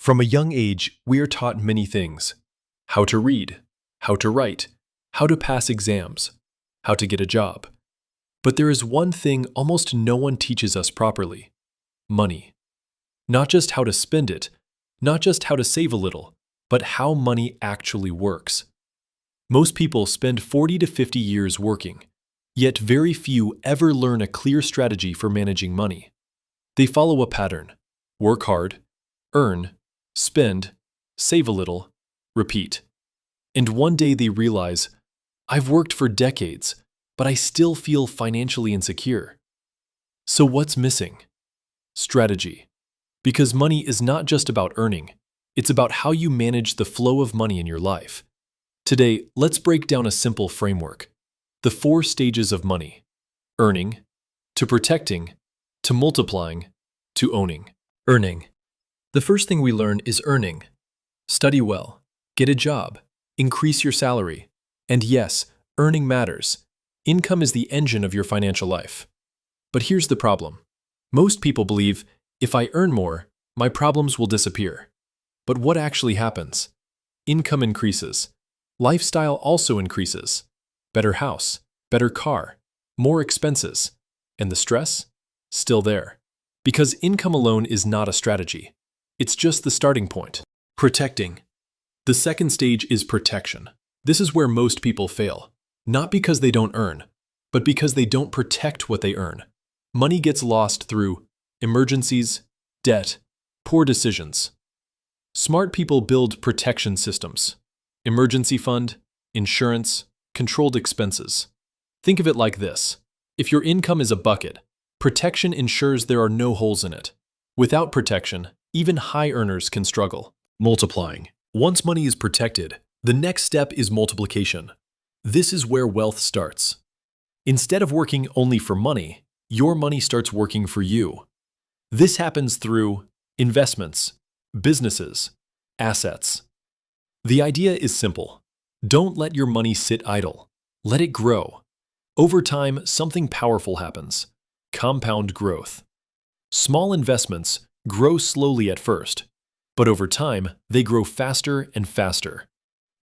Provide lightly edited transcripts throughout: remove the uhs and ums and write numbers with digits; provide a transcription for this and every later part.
From a young age, we are taught many things: how to read, how to write, how to pass exams, how to get a job. But there is one thing almost no one teaches us properly: money. Not just how to spend it, not just how to save a little, but how money actually works. Most people spend 40 to 50 years working, yet very few ever learn a clear strategy for managing money. They follow a pattern: work hard, earn, spend, save a little, repeat. And one day they realize, I've worked for decades, but I still feel financially insecure. So what's missing? Strategy. Because money is not just about earning, it's about how you manage the flow of money in your life. Today, let's break down a simple framework: the 4 stages of money: earning, to protecting, to multiplying, to owning. Earning. The first thing we learn is earning. Study well, get a job, increase your salary. And yes, earning matters. Income is the engine of your financial life. But here's the problem. Most people believe, if I earn more, my problems will disappear. But what actually happens? Income increases. Lifestyle also increases. Better house, better car, more expenses. And the stress? Still there. Because income alone is not a strategy. It's just the starting point. Protecting. The second stage is protection. This is where most people fail. Not because they don't earn, but because they don't protect what they earn. Money gets lost through emergencies, debt, poor decisions. Smart people build protection systems: emergency fund, insurance, controlled expenses. Think of it like this: if your income is a bucket, protection ensures there are no holes in it. Without protection, even high earners can struggle. Multiplying. Once money is protected, the next step is multiplication. This is where wealth starts. Instead of working only for money, your money starts working for you. This happens through investments, businesses, assets. The idea is simple. Don't let your money sit idle. Let it grow. Over time, something powerful happens: compound growth. Small investments grow slowly at first, but over time, they grow faster and faster.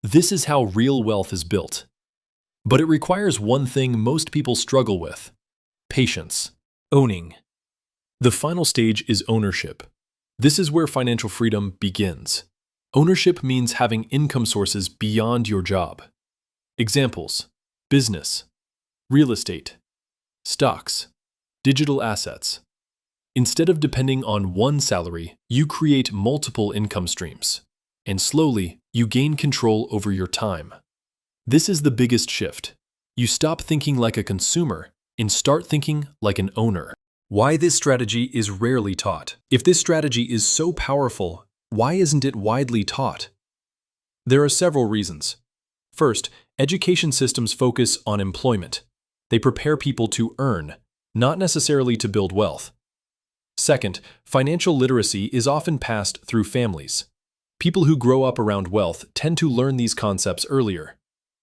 This is how real wealth is built. But it requires one thing most people struggle with: patience. Owning. The final stage is ownership. This is where financial freedom begins. Ownership means having income sources beyond your job. Examples: business, real estate, stocks, digital assets. Instead of depending on one salary, you create multiple income streams, and slowly you gain control over your time. This is the biggest shift. You stop thinking like a consumer and start thinking like an owner. Why this strategy is rarely taught. If this strategy is so powerful, why isn't it widely taught? There are several reasons. First, education systems focus on employment. They prepare people to earn, not necessarily to build wealth. Second, financial literacy is often passed through families. People who grow up around wealth tend to learn these concepts earlier.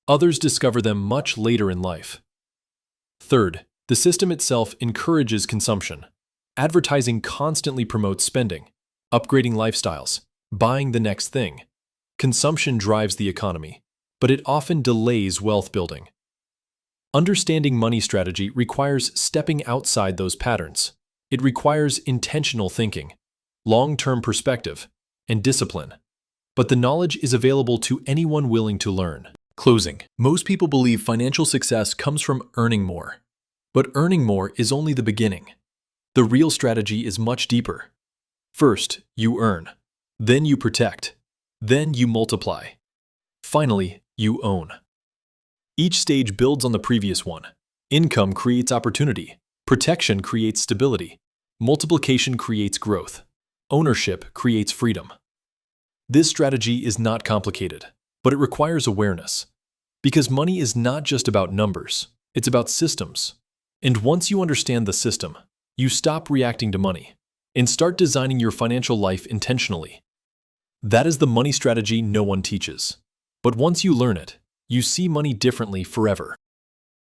Others discover them much later in life. Third, the system itself encourages consumption. Advertising constantly promotes spending, upgrading lifestyles, buying the next thing. Consumption drives the economy, but it often delays wealth building. Understanding money strategy requires stepping outside those patterns. It requires intentional thinking, long-term perspective, and discipline. But the knowledge is available to anyone willing to learn. Closing. Most people believe financial success comes from earning more. But earning more is only the beginning. The real strategy is much deeper. First, you earn. Then you protect. Then you multiply. Finally, you own. Each stage builds on the previous one. Income creates opportunity. Protection creates stability. Multiplication creates growth. Ownership creates freedom. This strategy is not complicated, but it requires awareness. Because money is not just about numbers, it's about systems. And once you understand the system, you stop reacting to money and start designing your financial life intentionally. That is the money strategy no one teaches. But once you learn it, you see money differently forever.